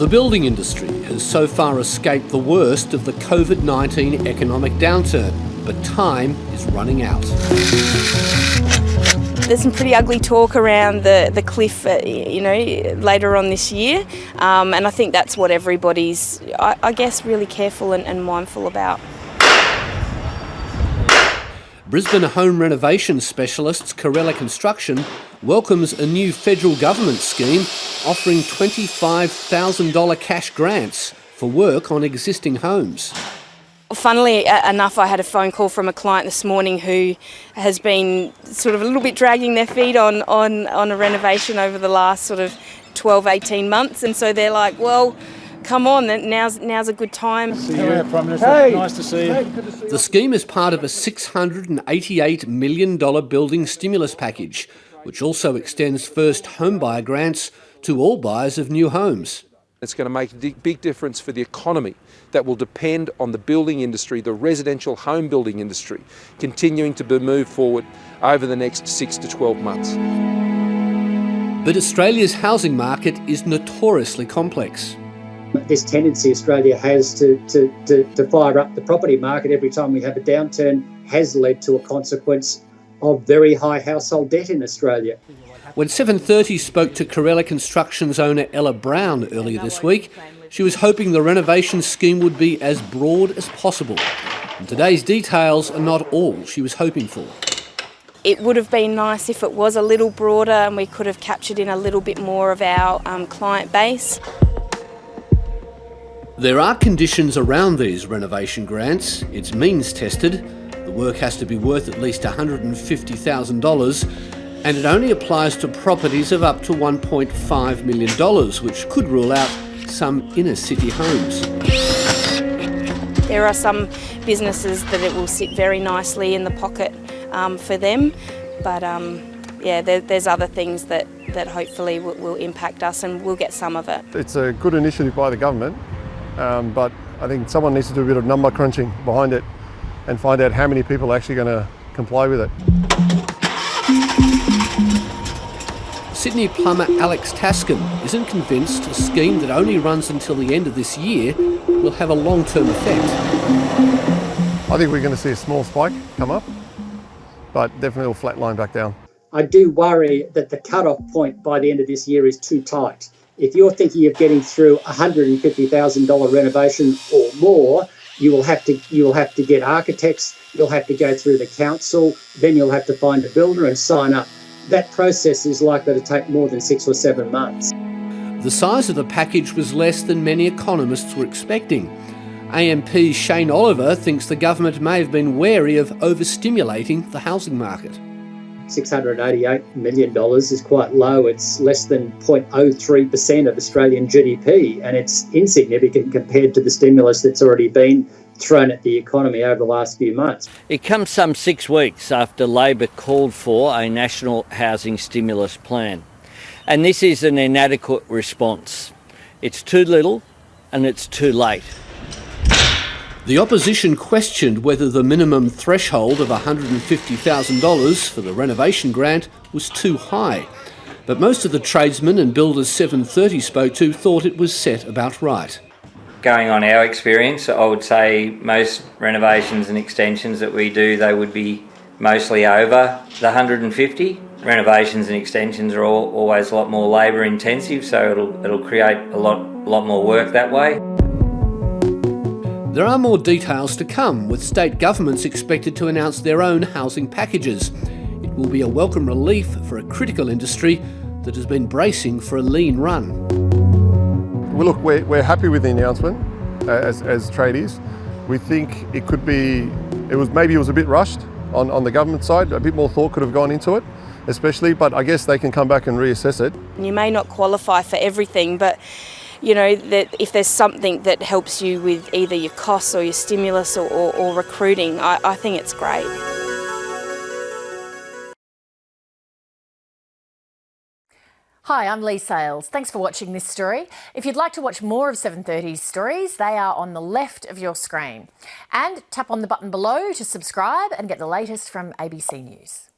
The building industry has so far escaped the worst of the COVID-19 economic downturn, but time is running out. There's some pretty ugly talk around the cliff, later on this year, and I think that's what everybody's, I guess, really careful and mindful about. Brisbane home renovation specialist Corella Construction welcomes a new federal government scheme offering $25,000 cash grants for work on existing homes. Funnily enough, I had a phone call from a client this morning who has been sort of a little bit dragging their feet on a renovation over the last sort of 12, 18 months, and so they're like, well, come on, now's a good time. Hello, Prime Minister. Hey. Nice to see you. The scheme is part of a $688 million building stimulus package, which also extends first home buyer grants to all buyers of new homes. It's going to make a big difference for the economy that will depend on the building industry, the residential home building industry, continuing to move forward over the next 6 to 12 months. But Australia's housing market is notoriously complex. This tendency Australia has to fire up the property market every time we have a downturn has led to a consequence of very high household debt in Australia. When 7:30 spoke to Corella Construction's owner Ella Brown earlier this week, she was hoping the renovation scheme would be as broad as possible. And today's details are not all she was hoping for. It would have been nice if it was a little broader and we could have captured in a little bit more of our client base. There are conditions around these renovation grants. It's means tested. The work has to be worth at least $150,000, and it only applies to properties of up to $1.5 million, which could rule out some inner city homes. There are some businesses that it will sit very nicely in the pocket for them, but there's other things that hopefully will impact us, and we'll get some of it. It's a good initiative by the government, but I think someone needs to do a bit of number crunching behind it and find out how many people are actually going to comply with it. Sydney plumber Alex Taskin isn't convinced a scheme that only runs until the end of this year will have a long-term effect. I think we're going to see a small spike come up, but definitely will flatline back down. I do worry that the cut-off point by the end of this year is too tight. If you're thinking of getting through $150,000 renovation or more, you will have to get architects, you'll have to go through the council, then you'll have to find a builder and sign up. That process is likely to take more than 6 or 7 months. The size of the package was less than many economists were expecting. AMP Shane Oliver thinks the government may have been wary of overstimulating the housing market. $688 million is quite low. It's less than 0.03% of Australian GDP, and it's insignificant compared to the stimulus that's already been thrown at the economy over the last few months. It comes some 6 weeks after Labor called for a national housing stimulus plan. And this is an inadequate response. It's too little and it's too late. The opposition questioned whether the minimum threshold of $150,000 for the renovation grant was too high. But most of the tradesmen and builders 7:30 spoke to thought it was set about right. Going on our experience, I would say most renovations and extensions that we do, they would be mostly over the 150. Renovations and extensions are always a lot more labour intensive, so it'll create a lot more work that way. There are more details to come, with state governments expected to announce their own housing packages. It will be a welcome relief for a critical industry that has been bracing for a lean run. Well, look, we're happy with the announcement as tradies. We think it could be, maybe it was a bit rushed on the government side. A bit more thought could have gone into it, especially, but I guess they can come back and reassess it. You may not qualify for everything, but you know, that if there's something that helps you with either your costs or your stimulus or recruiting, I think it's great. Hi, I'm Lee Sales. Thanks for watching this story. If you'd like to watch more of 7:30's stories, they are on the left of your screen. And tap on the button below to subscribe and get the latest from ABC News.